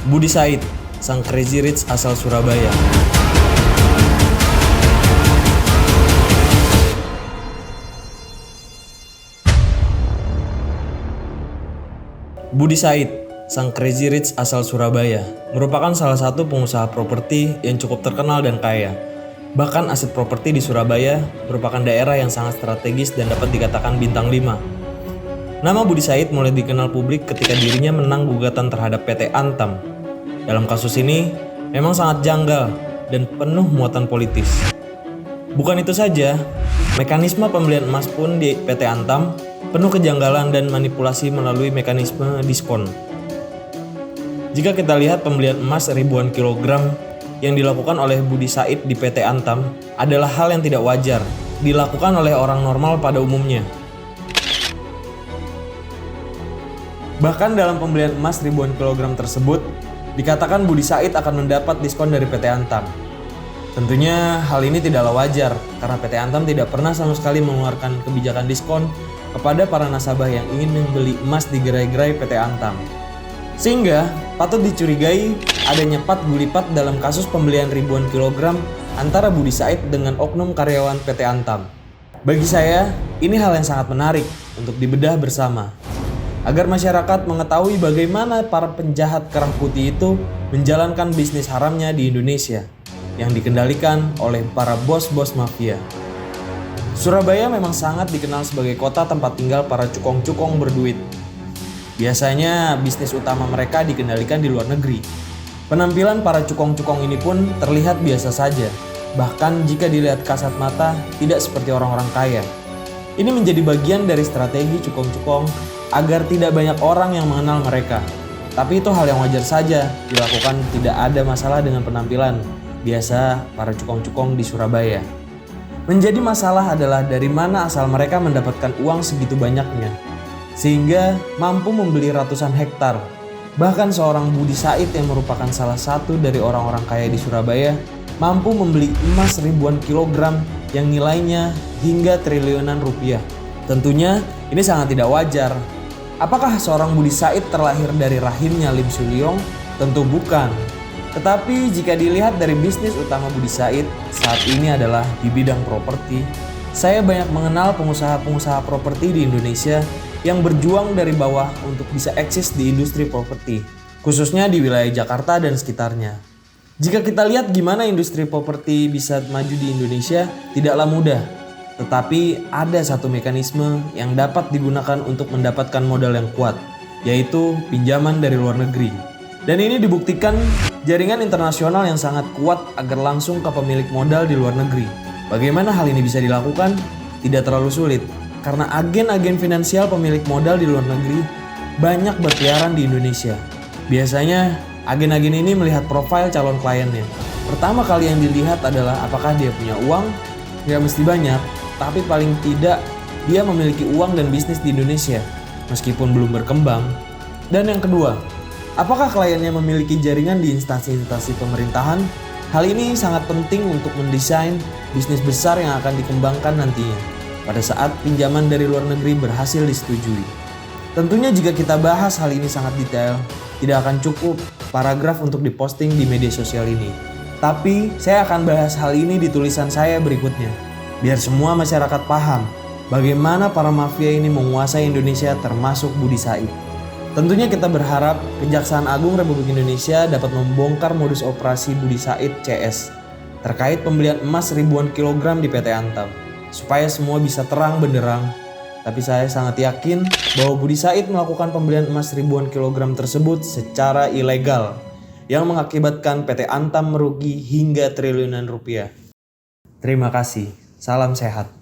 Budi Said, sang crazy rich asal Surabaya. Budi Said, sang crazy rich asal Surabaya, merupakan salah satu pengusaha properti yang cukup terkenal dan kaya. Bahkan aset properti di Surabaya merupakan daerah yang sangat strategis dan dapat dikatakan bintang 5. Nama Budi Said mulai dikenal publik ketika dirinya menang gugatan terhadap PT Antam. Dalam kasus ini, memang sangat janggal dan penuh muatan politis. Bukan itu saja, mekanisme pembelian emas pun di PT Antam penuh kejanggalan dan manipulasi melalui mekanisme diskon. Jika kita lihat pembelian emas ribuan kilogram yang dilakukan oleh Budi Said di PT Antam adalah hal yang tidak wajar dilakukan oleh orang normal pada umumnya. Bahkan dalam pembelian emas ribuan kilogram tersebut, dikatakan Budi Said akan mendapat diskon dari PT Antam. Tentunya hal ini tidaklah wajar karena PT Antam tidak pernah sama sekali mengeluarkan kebijakan diskon kepada para nasabah yang ingin membeli emas di gerai-gerai PT Antam. Sehingga patut dicurigai adanya pat gulipat dalam kasus pembelian ribuan kilogram antara Budi Said dengan oknum karyawan PT Antam. Bagi saya, ini hal yang sangat menarik untuk dibedah bersama, agar masyarakat mengetahui bagaimana para penjahat kerah putih itu menjalankan bisnis haramnya di Indonesia yang dikendalikan oleh para bos-bos mafia. Surabaya memang sangat dikenal sebagai kota tempat tinggal para cukong-cukong berduit. Biasanya bisnis utama mereka dikendalikan di luar negeri. Penampilan para cukong-cukong ini pun terlihat biasa saja, bahkan jika dilihat kasat mata tidak seperti orang-orang kaya. Ini menjadi bagian dari strategi cukong-cukong agar tidak banyak orang yang mengenal mereka. Tapi itu hal yang wajar saja dilakukan, tidak ada masalah dengan penampilan biasa para cukong-cukong di Surabaya. Menjadi masalah adalah dari mana asal mereka mendapatkan uang segitu banyaknya, sehingga mampu membeli ratusan hektar. Bahkan seorang Budi Said yang merupakan salah satu dari orang-orang kaya di Surabaya mampu membeli emas ribuan kilogram yang nilainya hingga triliunan rupiah. Tentunya ini sangat tidak wajar. Apakah seorang Budi Said terlahir dari rahimnya Lim Sulyong? Tentu bukan. Tetapi jika dilihat dari bisnis utama Budi Said saat ini adalah di bidang properti, saya banyak mengenal pengusaha-pengusaha properti di Indonesia yang berjuang dari bawah untuk bisa eksis di industri properti, khususnya di wilayah Jakarta dan sekitarnya. Jika kita lihat gimana industri properti bisa maju di Indonesia, tidaklah mudah. Tetapi ada satu mekanisme yang dapat digunakan untuk mendapatkan modal yang kuat, yaitu pinjaman dari luar negeri. Dan ini dibuktikan jaringan internasional yang sangat kuat agar langsung ke pemilik modal di luar negeri. Bagaimana hal ini bisa dilakukan? Tidak terlalu sulit, karena agen-agen finansial pemilik modal di luar negeri banyak berkeliaran di Indonesia. Biasanya agen-agen ini melihat profil calon kliennya. Pertama kali yang dilihat adalah apakah dia punya uang. Nggak mesti banyak, tapi paling tidak dia memiliki uang dan bisnis di Indonesia, meskipun belum berkembang. Dan yang kedua, apakah kliennya memiliki jaringan di instansi-instansi pemerintahan? Hal ini sangat penting untuk mendesain bisnis besar yang akan dikembangkan nantinya pada saat pinjaman dari luar negeri berhasil disetujui. Tentunya jika kita bahas hal ini sangat detail, tidak akan cukup paragraf untuk diposting di media sosial ini. Tapi saya akan bahas hal ini di tulisan saya berikutnya, biar semua masyarakat paham bagaimana para mafia ini menguasai Indonesia termasuk Budi Said. Tentunya kita berharap Kejaksaan Agung Republik Indonesia dapat membongkar modus operasi Budi Said CS terkait pembelian emas ribuan kilogram di PT Antam, supaya semua bisa terang benderang. Tapi saya sangat yakin bahwa Budi Said melakukan pembelian emas ribuan kilogram tersebut secara ilegal yang mengakibatkan PT Antam merugi hingga triliunan rupiah. Terima kasih, salam sehat.